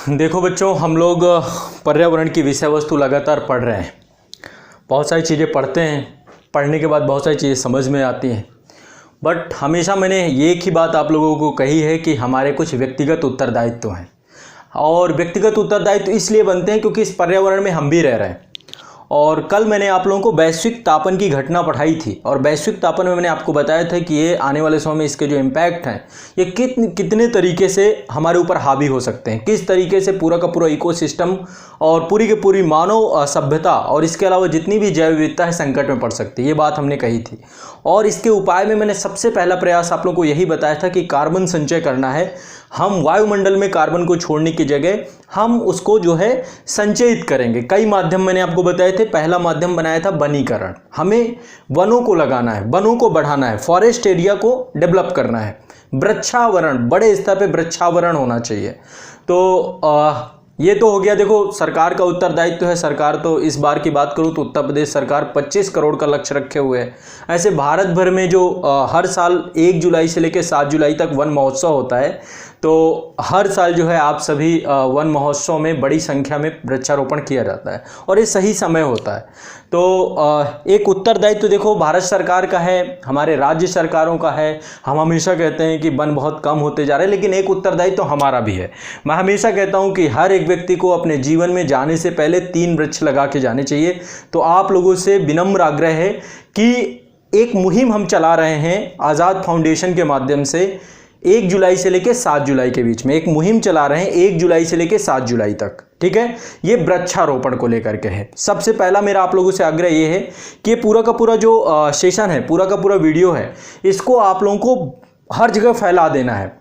देखो बच्चों, हम लोग पर्यावरण की विषय वस्तु लगातार पढ़ रहे हैं। बहुत सारी चीज़ें पढ़ते हैं, पढ़ने के बाद बहुत सारी चीज़ें समझ में आती हैं। बट हमेशा मैंने एक ही बात आप लोगों को कही है कि हमारे कुछ व्यक्तिगत उत्तरदायित्व हैं, और व्यक्तिगत उत्तरदायित्व इसलिए बनते हैं क्योंकि इस पर्यावरण में हम भी रह रहे हैं। और कल मैंने आप लोगों को वैश्विक तापन की घटना पढ़ाई थी, और वैश्विक तापन में मैंने आपको बताया था कि ये आने वाले समय में इसके जो इम्पैक्ट हैं ये कितने तरीके से हमारे ऊपर हावी हो सकते हैं, किस तरीके से पूरा का पूरा इकोसिस्टम और पूरी की पूरी मानव सभ्यता और इसके अलावा जितनी भी जैव विविधता है संकट में पड़ सकती है। ये बात हमने कही थी, और इसके उपाय में मैंने सबसे पहला प्रयास आप लोगों को यही बताया था कि कार्बन संचय करना है। हम वायुमंडल में कार्बन को छोड़ने की जगह हम उसको जो है संचयित करेंगे। कई माध्यम मैंने आपको बताए थे। पहला माध्यम बनाया था वनीकरण। हमें वनों को लगाना है, वनों को बढ़ाना है, फॉरेस्ट एरिया को डेवलप करना है। वृक्षावरण, बड़े स्तर पे वृक्षावरण होना चाहिए। तो ये तो हो गया। देखो, सरकार का उत्तरदायित्व है। सरकार तो इस बार की बात करूँ तो उत्तर प्रदेश सरकार 25 करोड़ का लक्ष्य रखे हुए है। ऐसे भारत भर में जो हर साल 1 जुलाई से लेकर 7 जुलाई तक वन महोत्सव होता है, तो हर साल जो है आप सभी वन महोत्सव में बड़ी संख्या में वृक्षारोपण किया जाता है, और ये सही समय होता है। तो एक उत्तरदायित्व देखो भारत सरकार का है, हमारे राज्य सरकारों का है। हम हमेशा कहते हैं कि वन बहुत कम होते जा रहे हैं, लेकिन एक उत्तरदायित्व हमारा भी है। मैं हमेशा कहता हूं कि हर एक व्यक्ति को अपने जीवन में जाने से पहले 3 वृक्ष लगा के जाने चाहिए। तो आप लोगों से विनम्र आग्रह है कि एक मुहिम हम चला रहे हैं आज़ाद फाउंडेशन के माध्यम से। 1 जुलाई से लेकर 7 जुलाई के बीच में एक मुहिम चला रहे हैं, 1 जुलाई से लेकर 7 जुलाई तक, ठीक है। ये वृक्षारोपण को लेकर के है। सबसे पहला मेरा आप लोगों से आग्रह ये है कि पूरा का पूरा जो सेशन है, पूरा का पूरा वीडियो है, इसको आप लोगों को हर जगह फैला देना है।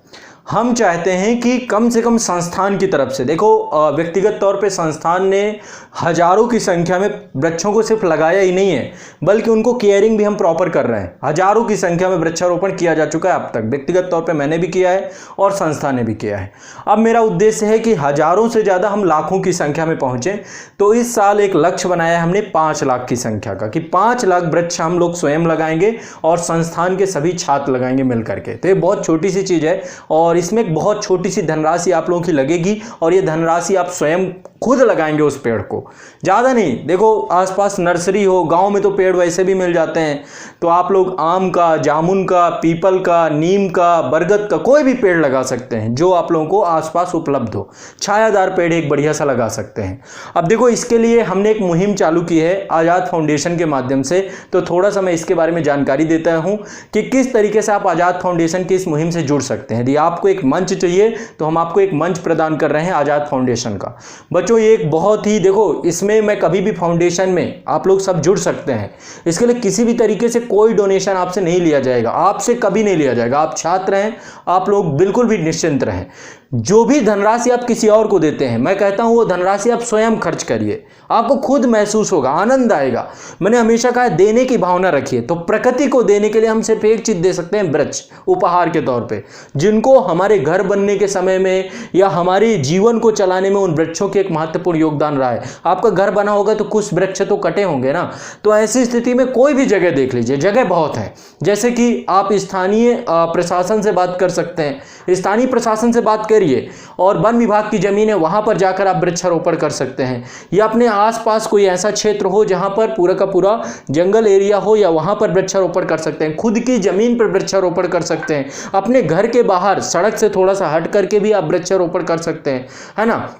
हम चाहते हैं कि कम से कम संस्थान की तरफ से, देखो व्यक्तिगत तौर पे संस्थान ने हजारों की संख्या में वृक्षों को सिर्फ लगाया ही नहीं है, बल्कि उनको केयरिंग भी हम प्रॉपर कर रहे हैं। हजारों की संख्या में वृक्षारोपण किया जा चुका है अब तक। व्यक्तिगत तौर पे मैंने भी किया है और संस्था ने भी किया है। अब मेरा उद्देश्य है कि हजारों से ज़्यादा हम लाखों की संख्या में पहुँचें। तो इस साल एक लक्ष्य बनाया है हमने 5 लाख की संख्या का, कि 5 लाख वृक्ष हम लोग स्वयं लगाएंगे और संस्थान के सभी छात्र लगाएंगे मिल करके। तो ये बहुत छोटी सी चीज़ है, और इसमें एक बहुत छोटी सी धनराशि आप लोगों की लगेगी, और ये धनराशि आप स्वयं खुद लगाएंगे उस पेड़ को, ज़्यादा नहीं। देखो आसपास नर्सरी हो, गांव में तो पेड़ वैसे भी मिल जाते हैं, तो आप लोग आम का, जामुन का, पीपल का, नीम का, बरगद का कोई भी पेड़ लगा सकते हैं जो आप लोगों को आसपास उपलब्ध हो। छायादार पेड़ एक बढ़िया सा लगा सकते हैं। अब देखो, इसके लिए हमने एक मुहिम चालू की है आज़ाद फाउंडेशन के माध्यम से। तो थोड़ा सा मैं इसके बारे में जानकारी देता हूं कि किस तरीके से आप आज़ाद फाउंडेशन की इस मुहिम से जुड़ सकते हैं। यदि आपको एक मंच चाहिए तो हम आपको एक मंच प्रदान कर रहे हैं आज़ाद फाउंडेशन का। बच्चों, ये एक बहुत ही, देखो इसमें मैं कभी भी फाउंडेशन में आप लोग सब जुड़ सकते हैं। इसके लिए किसी भी तरीके से कोई डोनेशन आपसे नहीं लिया जाएगा, आपसे कभी नहीं लिया जाएगा। आप छात्र हैं, आप लोग बिल्कुल भी निश्चिंत रहें। जो भी धनराशि आप किसी और को देते हैं, मैं कहता हूं वो धनराशि आप स्वयं खर्च करिए, आपको खुद महसूस होगा, आनंद आएगा। मैंने हमेशा कहा देने की भावना रखिए। तो प्रकृति को देने के लिए हम सिर्फ एक चीज दे सकते हैं, वृक्ष, उपहार के तौर पे, जिनको हमारे घर बनने के समय में या हमारे जीवन को चलाने में उन वृक्षों के एक महत्वपूर्ण योगदान रहा है। आपका घर बना होगा तो कुछ वृक्ष तो कटे होंगे ना। तो ऐसी स्थिति में कोई भी जगह देख लीजिए, जगह बहुत है। जैसे कि आप स्थानीय प्रशासन से बात कर सकते हैं, स्थानीय प्रशासन से बात करिए, और वन विभाग की जमीन है वहां पर जाकर आप वृक्षारोपण कर सकते हैं। या अपने आसपास कोई ऐसा क्षेत्र हो जहां पर पूरा का पूरा जंगल एरिया हो, या वहां पर वृक्षारोपण कर सकते हैं। खुद की जमीन पर वृक्षारोपण कर सकते हैं। अपने घर के बाहर सड़क से थोड़ा सा हट करके भी आप वृक्षारोपण कर सकते हैं, है ना।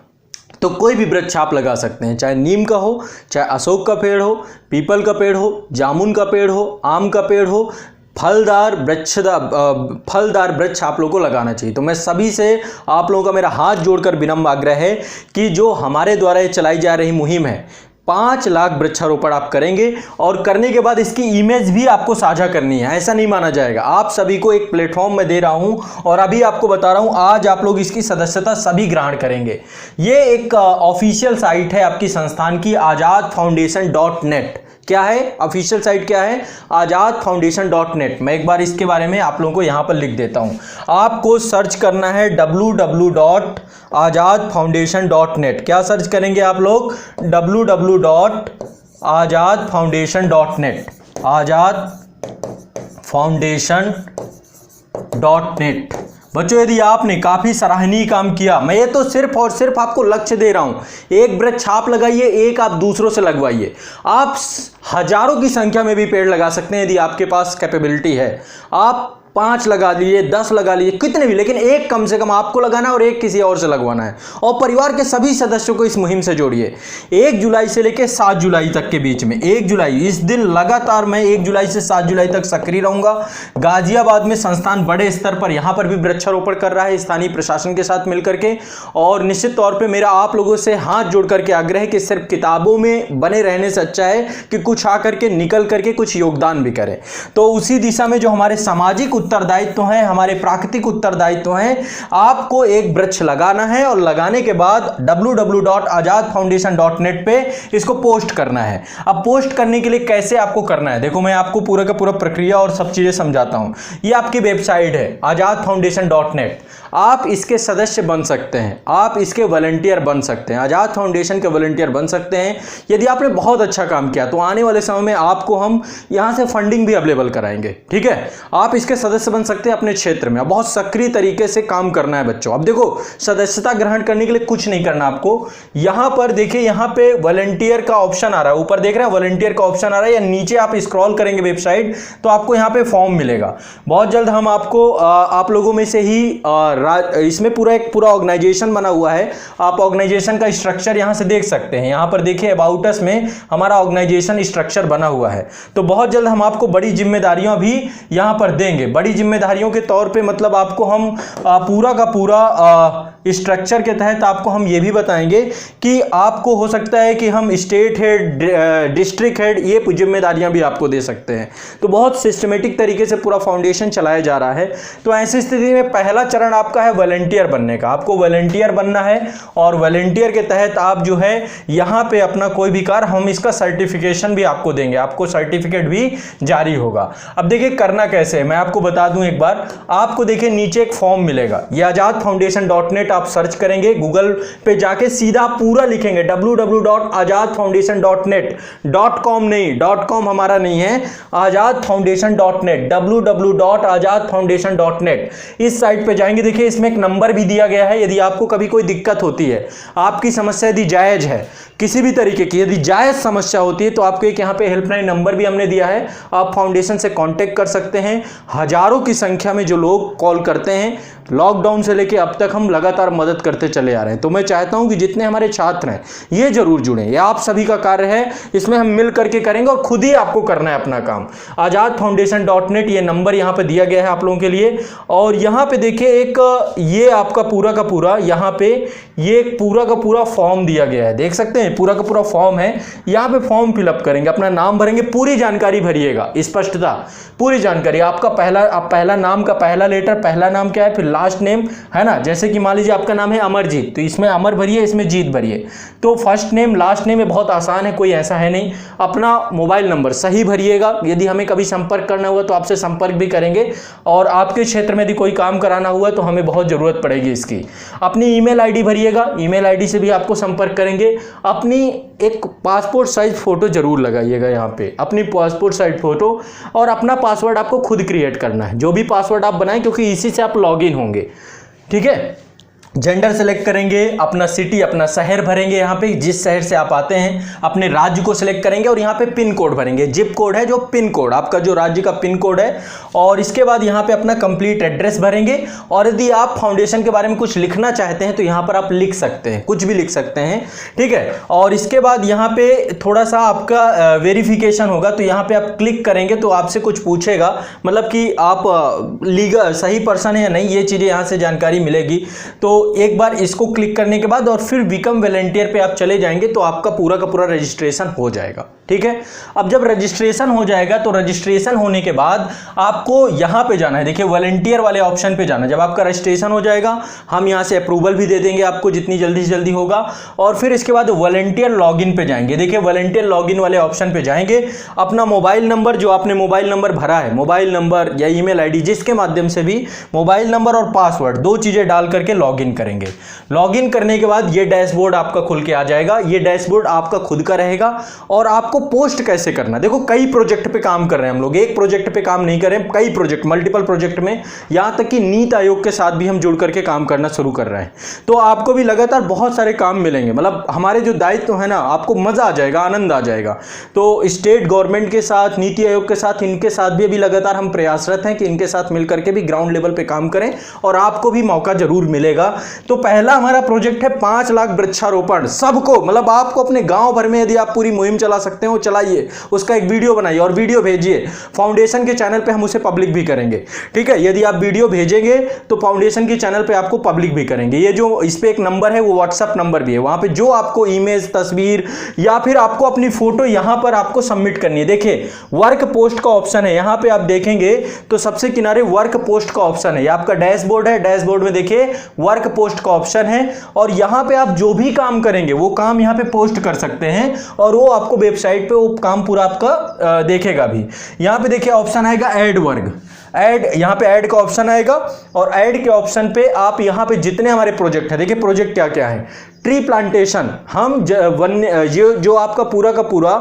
तो कोई भी वृक्ष आप लगा सकते हैं, चाहे नीम का हो, चाहे अशोक का पेड़ हो, पीपल का पेड़ हो, जामुन का पेड़ हो, आम का पेड़ हो। फलदार वृक्ष आप लोगों को लगाना चाहिए। तो मैं सभी से, आप लोगों का मेरा हाथ जोड़कर विनम्र आग्रह है कि जो हमारे द्वारा ये चलाई जा रही मुहिम है, 5 लाख वृक्षारोपण आप करेंगे, और करने के बाद इसकी इमेज भी आपको साझा करनी है। ऐसा नहीं माना जाएगा। आप सभी को एक प्लेटफॉर्म में दे रहा हूं, और अभी आपको बता रहा हूं, आज आप लोग इसकी सदस्यता सभी ग्रहण करेंगे। ये एक ऑफिशियल साइट है आपकी संस्थान की, azadfoundation.net। क्या है ऑफिशियल साइट, क्या है? azadfoundation.net। मैं एक बार इसके बारे में आप लोगों को यहां पर लिख देता हूं। आपको सर्च करना है www.azadfoundation.net। क्या सर्च करेंगे आप लोग? www.azadfoundation.net, azadfoundation.net। बच्चों यदि आपने काफ़ी सराहनीय काम किया, मैं ये तो सिर्फ और सिर्फ आपको लक्ष्य दे रहा हूँ। एक वृक्ष आप लगाइए, एक आप दूसरों से लगवाइए। आप हजारों की संख्या में भी पेड़ लगा सकते हैं यदि आपके पास कैपेबिलिटी है। आप 5 लगा लिए, 10 लगा लिए, कितने भी, लेकिन एक कम से कम आपको लगाना है और एक किसी और से लगवाना है। और परिवार के सभी सदस्यों को इस मुहिम से जोड़िए। 1 जुलाई से लेकर 7 जुलाई तक के बीच में, 1 जुलाई इस दिन लगातार मैं 1 जुलाई से 7 जुलाई तक सक्रिय रहूंगा। गाजियाबाद में संस्थान बड़े स्तर पर यहां पर भी वृक्षारोपण कर रहा है स्थानीय प्रशासन के साथ मिलकर के। और निश्चित तौर पर मेरा आप लोगों से हाथ जोड़ करके आग्रह है कि सिर्फ किताबों में बने रहने से अच्छा है कि कुछ आकर के निकल करके कुछ योगदान भी करें। तो उसी दिशा में जो हमारे सामाजिक उत्तरदायित्व है, हमारे प्राकृतिक उत्तरदायित्व है, आपको एक वृक्ष लगाना है और लगाने के बाद www.azadfoundation.net पे इसको पोस्ट करना है। अब पोस्ट करने के लिए कैसे आपको करना है, देखो मैं आपको पूरा का पूरा प्रक्रिया और सब चीजें समझाता हूं। ये आपकी वेबसाइट है azadfoundation.net। आप इसके सदस्य बन सकते हैं, आप इसके वॉलंटियर बन सकते हैं, आजाद फाउंडेशन के वॉलंटियर बन सकते हैं। यदि आपने बहुत अच्छा काम किया तो आने वाले समय में आपको हम यहां से फंडिंग भी अवेलेबल कराएंगे, ठीक है। आप इसके सदस्य बन सकते हैं अपने क्षेत्र में। बहुत सक्रिय तरीके से काम करना है बच्चों। अब देखो, सदस्यता ग्रहण करने के लिए कुछ नहीं करना आपको। यहां पर देखिए, यहां पे वॉलंटियर का ऑप्शन आ रहा है, ऊपर देख रहे हैं वॉलंटियर का ऑप्शन आ रहा है, या नीचे आप स्क्रॉल करेंगे वेबसाइट तो आपको यहां पे फॉर्म मिलेगा। बहुत जल्द हम आपको आप लोगों में से ही इसमें एक पूरा ऑर्गेनाइजेशन बना हुआ है। आप ऑर्गेनाइजेशन का स्ट्रक्चर यहां से देख सकते हैं। यहां पर देखिए अबाउट अस में हमारा ऑर्गेनाइजेशन स्ट्रक्चर बना हुआ है। तो बहुत जल्द हम आपको बड़ी जिम्मेदारियां भी यहां पर देंगे। बड़ी जिम्मेदारियों के तौर पे मतलब आपको हम पूरा का पूरा स्ट्रक्चर के तहत आपको हम ये भी बताएंगे कि आपको हो सकता है कि हम स्टेट हेड, डिस्ट्रिक्ट हेड, ये जिम्मेदारियां भी आपको दे सकते हैं। तो बहुत सिस्टमेटिक तरीके से पूरा फाउंडेशन चलाया जा रहा है। तो ऐसी स्थिति में पहला चरण आपका है वॉलंटियर बनने का। आपको वॉलंटियर बनना है और वॉलंटियर के तहत आप जो है यहां पे अपना कोई भी कार्य, हम इसका सर्टिफिकेशन भी आपको देंगे, आपको सर्टिफिकेट भी जारी होगा। अब देखिए करना कैसे है, मैं आपको बता दूं एक बार। आपको देखिए नीचे एक फॉर्म मिलेगा, ये azadfoundation.net आप सर्च करेंगे गूगल पे जाके, सीधा पूरा लिखेंगे www.azadfoundation.net.com नहीं, .com हमारा नहीं है, azadfoundation.net, www.azadfoundation.net। इस साइट पे जाएंगे, देखिए इसमें एक नंबर भी दिया गया है। यदि आपको कभी कोई दिक्कत होती है, आपकी समस्या यदि जायज है, किसी भी तरीके की यदि जायज समस्या होती है, तो आपको एक यहाँ पे हेल्पलाइन नंबर भी हमने दिया है, आप फाउंडेशन से कांटेक्ट कर सकते हैं। हजारों की संख्या में जो लोग कॉल करते हैं, लॉकडाउन से लेके अब तक हम लगातार मदद करते चले आ रहे हैं। तो मैं चाहता हूं कि जितने हमारे छात्र हैं ये जरूर जुड़ें, ये आप सभी का कार्य है, इसमें हम मिल करके करेंगे और खुद ही आपको करना है अपना काम। azadfoundation.net ये नंबर यहाँ पे दिया गया है आप लोगों के लिए। और यहाँ पे देखिए एक ये आपका पूरा का पूरा यहाँ पे ये पूरा का पूरा फॉर्म दिया गया है, देख सकते हैं पूरा का पूरा फॉर्म है। यहाँ पे फॉर्म फिलअप करेंगे, अपना नाम भरेंगे, पूरी जानकारी भरिएगा, स्पष्टता पूरी जानकारी। आपका पहला नाम का पहला लेटर, पहला नाम क्या है, फिर लास्ट नेम है ना। जैसे कि मान लीजिए आपका नाम है अमरजीत, तो इसमें अमर भरिए, इसमें जीत भरिए। तो फर्स्ट नेम लास्ट नेम में बहुत आसान है, कोई ऐसा है नहीं। अपना मोबाइल नंबर सही भरिएगा, यदि हमें कभी संपर्क करना हुआ तो आपसे संपर्क भी करेंगे। और आपके क्षेत्र में यदि कोई काम कराना हुआ तो हमें बहुत ज़रूरत पड़ेगी इसकी। अपनी ईमेल आईडी भरिएगा, ईमेल आईडी से भी आपको संपर्क करेंगे। अपनी एक पासपोर्ट साइज फोटो जरूर लगाइएगा यहाँ पे, अपनी पासपोर्ट साइज फोटो। और अपना पासवर्ड आपको खुद क्रिएट करना है, जो भी पासवर्ड आप बनाएं, क्योंकि इसी से आप लॉगिन होंगे, ठीक है। जेंडर सेलेक्ट करेंगे, अपना सिटी, अपना शहर भरेंगे, यहाँ पे जिस शहर से आप आते हैं, अपने राज्य को सिलेक्ट करेंगे और यहाँ पे पिन कोड भरेंगे। जिप कोड है जो पिन कोड, आपका जो राज्य का पिन कोड है। और इसके बाद यहाँ पे अपना कंप्लीट एड्रेस भरेंगे। और यदि आप फाउंडेशन के बारे में कुछ लिखना चाहते हैं तो यहाँ पर आप लिख सकते हैं, कुछ भी लिख सकते हैं, ठीक है। और इसके बाद यहाँ पे थोड़ा सा आपका वेरिफिकेशन होगा, तो यहाँ पे आप क्लिक करेंगे तो आपसे कुछ पूछेगा, मतलब कि आप लीगल सही पर्सन है या नहीं, ये चीज़ें यहाँ से जानकारी मिलेगी। तो एक बार इसको क्लिक करने के बाद और फिर बिकम वॉलंटियर पे आप चले जाएंगे तो आपका पूरा का पूरा रजिस्ट्रेशन हो जाएगा, ठीक है। अब जब रजिस्ट्रेशन हो जाएगा तो रजिस्ट्रेशन होने के बाद आपको यहाँ पे जाना है, देखिए वॉलंटियर वाले ऑप्शन पे जाना है। जब आपका रजिस्ट्रेशन हो जाएगा हम यहाँ से अप्रूवल भी दे देंगे आपको जितनी जल्दी से जल्दी होगा। और फिर इसके बाद वॉलंटियर लॉगिन पे जाएंगे, देखिए वॉलंटियर लॉगिन वाले ऑप्शन पे जाएंगे। अपना मोबाइल नंबर, जो आपने मोबाइल नंबर भरा है, मोबाइल नंबर या ईमेल आईडी, जिसके माध्यम से भी मोबाइल नंबर और पासवर्ड 2 चीज़ें डाल करके लॉगिन लॉगिन करेंगे। लॉगिन करने के बाद ये डैशबोर्ड आपका खुल के आ जाएगा। ये डैशबोर्ड आपका खुद का रहेगा। और आपको पोस्ट कैसे करना, देखो कई प्रोजेक्ट पे काम कर रहे हैं हम लोग, एक प्रोजेक्ट पे काम नहीं कर रहे हैं, कई प्रोजेक्ट, मल्टीपल प्रोजेक्ट में, यहां तक कि नीति आयोग के साथ भी हम जुड़ करके काम करना शुरू कर रहे हैं। तो आपको भी लगातार बहुत सारे काम मिलेंगे, मतलब हमारे जो दायित्व है ना, आपको मजा आ जाएगा, आनंद आ जाएगा। तो स्टेट गवर्नमेंट के साथ, नीति आयोग के साथ, इनके साथ भी अभी लगातार हम प्रयासरत हैं कि इनके साथ मिलकर के भी ग्राउंड लेवल पे काम करें और आपको भी मौका जरूर मिलेगा। तो पहला हमारा प्रोजेक्ट है 5 लाख वृक्षारोपण सबको, मतलब आपको अपने गांव भर में यदि आप पूरी मुहिम चला सकते हो चलाइए, उसका एक वीडियो बनाइए और वीडियो भेजिए। फाउंडेशन के चैनल पे हम उसे पब्लिक भी करेंगे, ठीक है। यदि आप वीडियो भेजेंगे तो फाउंडेशन के चैनल पे आपको पब्लिक भी करेंगे। ये जो इस पे एक नंबर है वो व्हाट्सएप नंबर भी है, वहां पे जो आपको इमेज, तस्वीर या फिर आपको अपनी फोटो यहां पर आपको सबमिट करनी है। देखिए वर्क पोस्ट का ऑप्शन है, यहां पे आप देखेंगे तो सबसे किनारे वर्क पोस्ट का ऑप्शन है। ये आपका डैशबोर्ड है, डैशबोर्ड में देखिए वर्क पोस्ट का ऑप्शन है और यहां पे आप जो भी काम करेंगे वो काम यहां पे पोस्ट कर सकते हैं और वो आपको वेबसाइट पे वो काम पूरा आपका देखेगा भी। यहां पे देखिए ऑप्शन आएगा ऐड वर्क, ऐड, यहां पे ऐड का ऑप्शन आएगा और ऐड के ऑप्शन पे आप यहां पे जितने हमारे प्रोजेक्ट है, देखिए प्रोजेक्ट क्या क्या है। ट्री प्लांटेशन, हम वन्य जो आपका पूरा का पूरा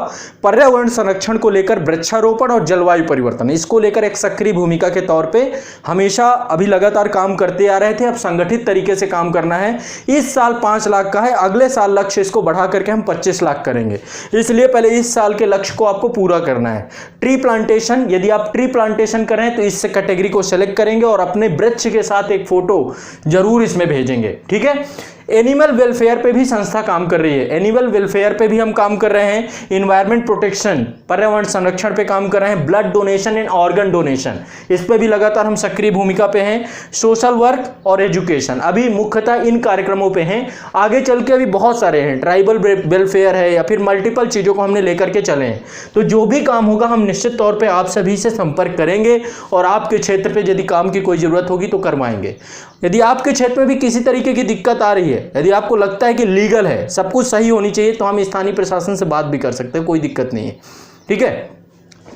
पर्यावरण संरक्षण को लेकर वृक्षारोपण और जलवायु परिवर्तन, इसको लेकर एक सक्रिय भूमिका के तौर पे हमेशा अभी लगातार काम करते आ रहे थे। अब संगठित तरीके से काम करना है। इस साल 5 लाख का है, अगले साल लक्ष्य इसको बढ़ा करके हम 25 लाख करेंगे, इसलिए पहले इस साल के लक्ष्य को आपको पूरा करना है। ट्री प्लांटेशन, यदि आप ट्री प्लांटेशन करें तो इस कैटेगरी को सेलेक्ट करेंगे और अपने वृक्ष के साथ एक फोटो जरूर इसमें भेजेंगे, ठीक है। एनिमल वेलफेयर पे भी संस्था काम कर रही है, एनिमल वेलफेयर पे भी हम काम कर रहे हैं। इन्वायरमेंट प्रोटेक्शन, पर्यावरण संरक्षण पे काम कर रहे हैं। Blood donation and organ donation, इस पे भी लगातार हम सक्रिय भूमिका पे हैं। सोशल वर्क और एजुकेशन, अभी मुख्यतः इन कार्यक्रमों पे हैं। आगे चल के अभी बहुत सारे हैं, ट्राइबल वेलफेयर है या फिर मल्टीपल चीज़ों को हमने लेकर के चले हैं। तो जो भी काम होगा हम निश्चित तौर पर आप सभी से संपर्क करेंगे और आपके क्षेत्र पर यदि काम की कोई ज़रूरत होगी तो करवाएंगे। यदि आपके क्षेत्र में भी किसी तरीके की दिक्कत आ रही है, यदि आपको लगता है कि लीगल है, सब कुछ सही होनी चाहिए, तो हम स्थानीय प्रशासन से बात भी कर सकते हैं, कोई दिक्कत नहीं है, ठीक है।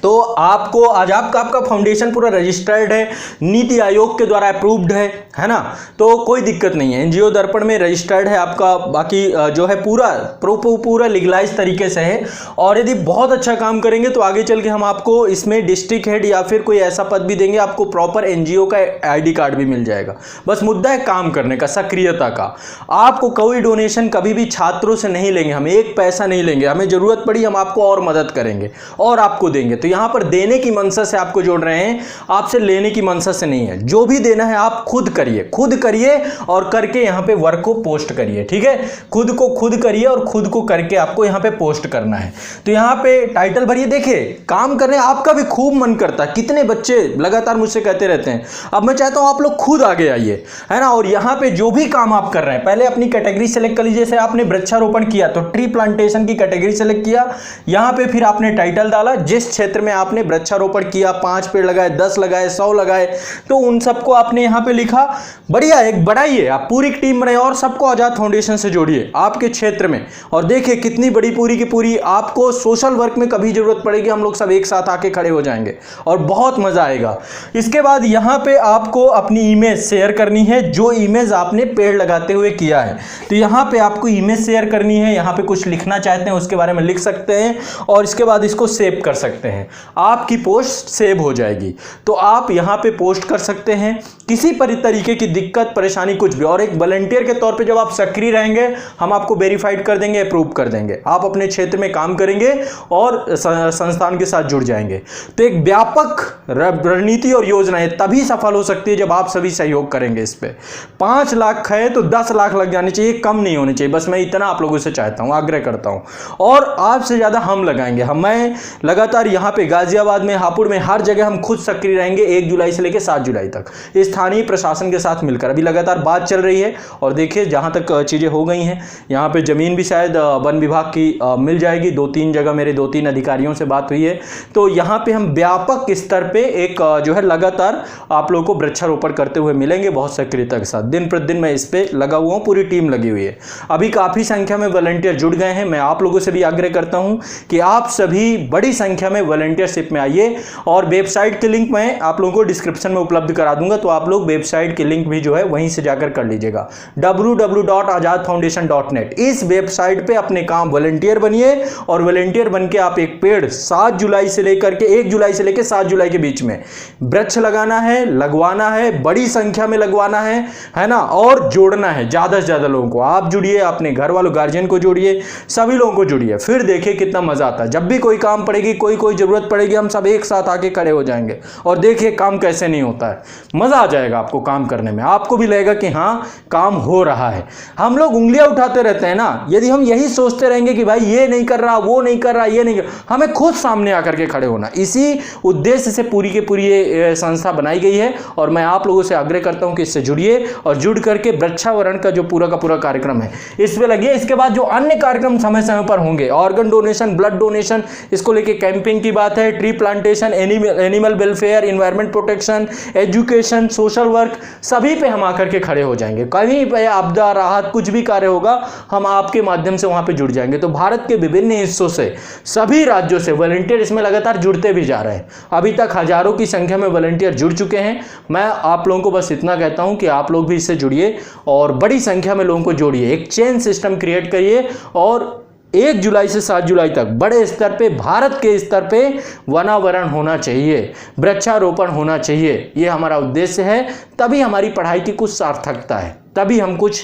तो आपको आज आपका फाउंडेशन पूरा रजिस्टर्ड है, नीति आयोग के द्वारा अप्रूव्ड है ना, तो कोई दिक्कत नहीं है। एनजीओ दर्पण में रजिस्टर्ड है आपका, बाकी जो है पूरा लीगलाइज तरीके से है। और यदि बहुत अच्छा काम करेंगे तो आगे चल के हम आपको इसमें डिस्ट्रिक्ट हेड या फिर कोई ऐसा पद भी देंगे, आपको प्रॉपर एनजीओ का आईडी कार्ड भी मिल जाएगा। बस मुद्दा है काम करने का, सक्रियता का। आपको कोई डोनेशन कभी भी छात्रों से नहीं लेंगे, हम एक पैसा नहीं लेंगे, हमें जरूरत पड़ी हम आपको और मदद करेंगे और आपको देंगे। तो यहां पर देने की मंशा से आपको जोड़ रहे हैं, आपसे लेने की मंशा से नहीं है। जो भी देना है आप खुद करिए और करके यहां पे वर्क को पोस्ट करिए, ठीक है। खुद करिए और खुद को करके आपको यहां पे पोस्ट करना है। तो यहां पे टाइटल भरिए, देखिए काम करने आपका भी खूब मन करता है। कितने बच्चे लगातार मुझसे कहते रहते हैं, अब मैं चाहता हूं आप लोग खुद आगे आइए, है ना। और यहां पे जो भी काम आप कर रहे हैं, पहले अपनी कैटेगरी सेलेक्ट कर लीजिए। जैसे आपने वृक्षारोपण किया तो ट्री प्लांटेशन की कैटेगरी सेलेक्ट किया, यहां पे फिर आपने टाइटल डाला, जिस क्षेत्र में आपने वृक्षारोपण किया, 5 पेड़ लगाए, 10 लगाए, 100 लगाए, तो उन सबको आपने यहां पे लिखा। बढ़िया, एक बढ़ाइए, आप पूरी टीम बनाइए और सबको आजाद फाउंडेशन से जोड़िए आपके क्षेत्र में। और देखिए कितनी बड़ी पूरी की पूरी, आपको सोशल वर्क में कभी जरूरत पड़ेगी हम लोग सब एक साथ आके खड़े हो जाएंगे और बहुत मजा आएगा। इसके बाद यहां पे आपको अपनी इमेज शेयर करनी है, जो इमेज आपने पेड़ लगाते हुए किया है। तो यहां पे आपको इमेज शेयर करनी है, यहां पे कुछ लिखना चाहते हैं उसके बारे में लिख सकते हैं और इसके बाद इसको सेव कर सकते हैं। आपकी पोस्ट सेव हो जाएगी, तो आप यहां पे पोस्ट कर सकते हैं। किसी तरीके की दिक्कत परेशानी कुछ भी, और एक वॉलंटियर के तौर पे जब आप सक्रिय रहेंगे हम आपको वेरीफाइड कर देंगे, अप्रूव कर देंगे, आप अपने क्षेत्र में काम करेंगे और संस्थान के साथ जुड़ जाएंगे। तो एक व्यापक रणनीति और योजनाएं तभी सफल हो सकती है जब आप सभी सहयोग करेंगे। इस पे 5 लाख है तो 10 लाख लग जाने चाहिए, कम नहीं होने चाहिए। बस मैं इतना आप लोगों से चाहता हूं, आग्रह करता हूं, और आपसे ज्यादा हम लगाएंगे। मैं लगातार यहां पे गाजियाबाद में, हापुड़ में, हर जगह हम खुद सक्रिय रहेंगे 1 जुलाई से लेकर 7 जुलाई तक स्थानीय प्रशासन के साथ मिलकर। अभी लगातार बात चल रही है और देखिए जहां तक चीजें हो गई हैं, यहां पे जमीन भी शायद वन विभाग की मिल जाएगी। 2-3 जगह मेरे 2-3 अधिकारियों से बात हुई है। तो यहां पे हम व्यापक स्तर पे एक जो है लगातार आप लोगों को वृक्षारोपण करते हुए मिलेंगे बहुत सक्रियता के साथ। दिन प्रतिदिन मैं इस पे लगा हुआ हूं, पूरी टीम लगी हुई है। अभी काफी संख्या में वॉलंटियर जुड़ गए हैं। मैं आप लोगों से भी आग्रह करता हूं कि आप सभी बड़ी संख्या में वॉलंटियरशिप में आइए। और वेबसाइट के लिंक मैं आप लोगों को डिस्क्रिप्शन में उपलब्ध करा दूंगा, तो आप लोग वेबसाइट के लिंक भी जो है वहीं से जाकर कर लीजिएगा, www.azadfoundation.net। इस वेबसाइट पे अपने काम वॉलंटियर बनिए और वॉलंटियर बन के आप एक पेड़ 7 जुलाई से लेकर के 1 जुलाई से लेकर 7 जुलाई के बीच में वृक्ष लगाना है, लगवाना है, बड़ी संख्या में लगवाना है ना, और जोड़ना है ज्यादा से ज्यादा लोगों को। आप जुड़िए, अपने घर वालों गार्जियन को जोड़िए, सभी लोगों को जोड़िए, फिर देखिए कितना मजा आता है। जब भी कोई काम पड़ेगी, कोई जरूरत पड़ेगी, हम सब एक साथ आके खड़े हो जाएंगे और देखिए काम कैसे नहीं होता है। मजा आ जाएगा आपको काम करने में, आपको भी लगेगा कि हाँ काम हो रहा है। हम लोग उंगलियां उठाते रहते हैं ना, यदि हम यही सोचते रहेंगे कि भाई ये नहीं कर रहा, वो नहीं कर रहा, ये नहीं कर, हमें खुद सामने आकर के खड़े होना। इसी उद्देश्य से पूरी की पूरी ये संस्था बनाई गई है और मैं आप लोगों से आग्रह करता हूं कि इससे जुड़िए और जुड़ करके वृक्षावरण का जो पूरा का पूरा कार्यक्रम है इस पे लगिए। इसके बाद जो अन्य कार्यक्रम समय समय पर होंगे, ऑर्गन डोनेशन, ब्लड डोनेशन, इसको लेके कैंपिंग की बात है, tree plantation, animal welfare, environment protection, education, social work, सभी पे हम आकर के खड़े हो जाएंगे। कहीं पे आपदा राहत कुछ भी कार्य होगा, हम आपके माध्यम से वहां पे जुड़ जाएंगे। तो भारत के विभिन्न हिस्सों से, सभी राज्यों से वॉलंटियर इसमें लगातार जुड़ते भी जा रहे हैं। अभी तक हजारों की संख्या में वॉलंटियर जुड़ चुके हैं। मैं आप लोगों को बस इतना कहता हूं कि आप लोग भी इससे जुड़िए और बड़ी संख्या में लोगों को जोड़िए, एक चेन सिस्टम क्रिएट करिए और 1 जुलाई से 7 जुलाई तक बड़े स्तर पे, भारत के स्तर पे वनावरण होना चाहिए, वृक्षारोपण होना चाहिए। ये हमारा उद्देश्य है। तभी हमारी पढ़ाई की कुछ सार्थकता है, तभी हम कुछ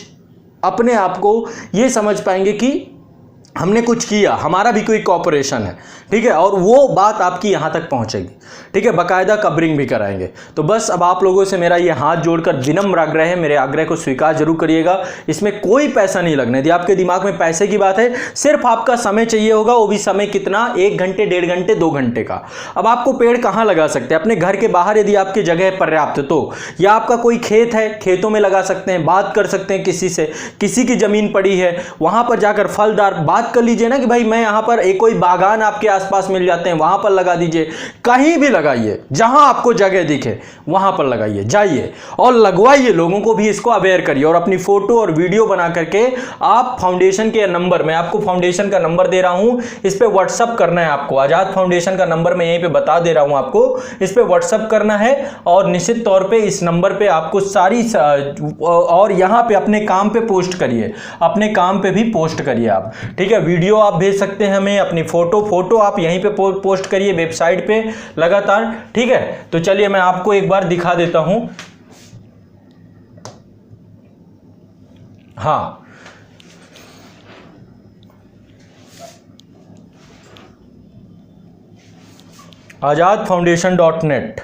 अपने आप को ये समझ पाएंगे कि हमने कुछ किया, हमारा भी कोई कॉपरेशन है, ठीक है, और वो बात आपकी यहां तक पहुंचेगी, ठीक है, बाकायदा कवरिंग भी कराएंगे। तो बस अब आप लोगों से मेरा ये हाथ जोड़कर विनम्र आग्रह है, मेरे आग्रह को स्वीकार जरूर करिएगा। इसमें कोई पैसा नहीं लगना। यदि आपके दिमाग में पैसे की बात है, सिर्फ आपका समय चाहिए होगा, वो भी समय कितना, 1 घंटे, 1.5 घंटे, 2 घंटे का। अब आपको पेड़ कहां लगा सकते हैं? अपने घर के बाहर, यदि आपकी जगह पर्याप्त तो, या आपका कोई खेत है, खेतों में लगा सकते हैं, बात कर सकते हैं किसी से, किसी की जमीन पड़ी है वहां पर जाकर फलदार बात कर लीजिए ना कि भाई मैं यहां पर, एक कोई बागान आपके आसपास मिल जाते हैं वहां पर लगा दीजिए। कहीं भी लगाइए, जहां आपको जगह दिखे वहां पर लगाइए, जाइए और लगवाइए, लोगों को भी इसको अवेयर करिए और अपनी फोटो और वीडियो बना करके आप फाउंडेशन के नंबर, मैं आपको फाउंडेशन का नंबर दे रहा हूं, इस पे व्हाट्सअप करना है आपको। आजाद फाउंडेशन का नंबर मैं यहीं पे बता दे रहा हूं आपको, इस पे व्हाट्सअप करना है और निश्चित तौर पे इस नंबर पे आपको सारी, और यहां पे अपने काम पे पोस्ट करिए, अपने काम पे भी पोस्ट करिए आप, ठीक है। वीडियो आप भेज सकते हैं हमें, अपनी फोटो आप यहीं पे पोस्ट करिए वेबसाइट पे लगातार, ठीक है। तो चलिए मैं आपको एक बार दिखा देता हूं। हाँ, azadfoundation.net,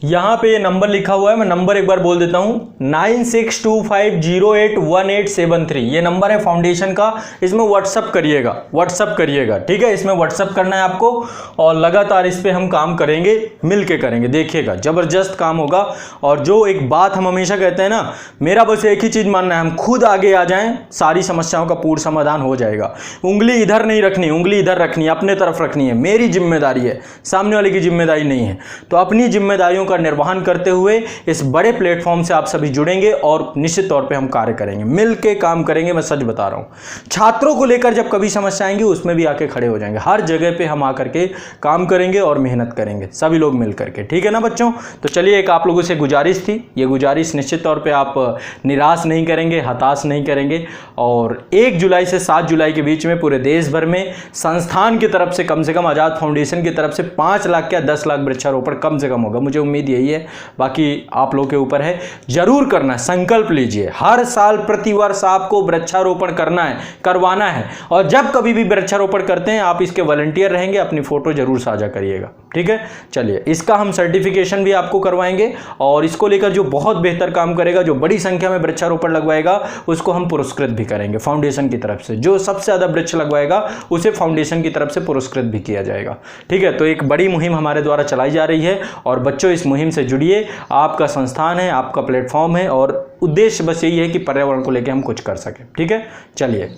यहां पे ये नंबर लिखा हुआ है, मैं नंबर एक बार बोल देता हूं, 9625081873। ये नंबर है फाउंडेशन का, इसमें व्हाट्सअप करिएगा, ठीक है। इसमें व्हाट्सअप करना है आपको और लगातार इस पे हम काम करेंगे, मिलके करेंगे, देखिएगा जबरदस्त काम होगा। और जो एक बात हम हमेशा कहते हैं ना, मेरा बस एक ही चीज मानना है, हम खुद आगे आ जाएं, सारी समस्याओं का पूर्ण समाधान हो जाएगा। उंगली इधर नहीं रखनी, उंगली इधर रखनी है, अपने तरफ रखनी है, मेरी जिम्मेदारी है, सामने वाले की जिम्मेदारी नहीं है। तो अपनी जिम्मेदारियों का निर्वहन करते हुए इस बड़े प्लेटफॉर्म से आप सभी जुड़ेंगे और निश्चित तौर पे हम कार्य करेंगे, मिलके काम करेंगे। मैं सच बता रहा हूं, छात्रों को लेकर जब कभी समस्या आएंगी उसमें भी आके खड़े हो जाएंगे, हर जगह पे हम आकर के काम करेंगे और मेहनत करेंगे, सभी लोग मिल करके, ठीक है ना बच्चों। तो चलिए, एक आप लोगों से गुजारिश थी, ये गुजारिश निश्चित तौर पर आप निराश नहीं करेंगे, हताश नहीं करेंगे। और 1 जुलाई से 7 जुलाई के बीच में पूरे देश भर में संस्थान की तरफ से कम आजाद फाउंडेशन की तरफ से 5 लाख या 10 लाख वृक्षारोपण कम से कम होगा, मुझे उम्मीद यही है, बाकी आप लोगों के ऊपर है। जरूर करना, संकल्प लीजिए, हर साल प्रतिवर्ष आपको वृक्षारोपण करना है, करवाना है। और जब कभी भी वृक्षारोपण करते हैं आप इसके वॉलंटियर रहेंगे, अपनी फोटो जरूर साझा करिएगा, ठीक है। चलिए, इसका हम सर्टिफिकेशन भी आपको करवाएंगे और इसको लेकर जो बहुत बेहतर काम करेगा, जो बड़ी संख्या में वृक्षारोपण लगवाएगा, उसको हम पुरस्कृत भी करेंगे फाउंडेशन की तरफ से। जो सबसे ज्यादा वृक्ष लगवाएगा उसे फाउंडेशन की तरफ से पुरस्कृत भी किया जाएगा, ठीक है। तो एक बड़ी मुहिम हमारे द्वारा चलाई जा रही है और बच्चों इस मुहिम से जुड़िए, आपका संस्थान है, आपका प्लेटफॉर्म है और उद्देश्य बस यही है कि पर्यावरण को लेकर हम कुछ कर सकें, ठीक है। चलिए।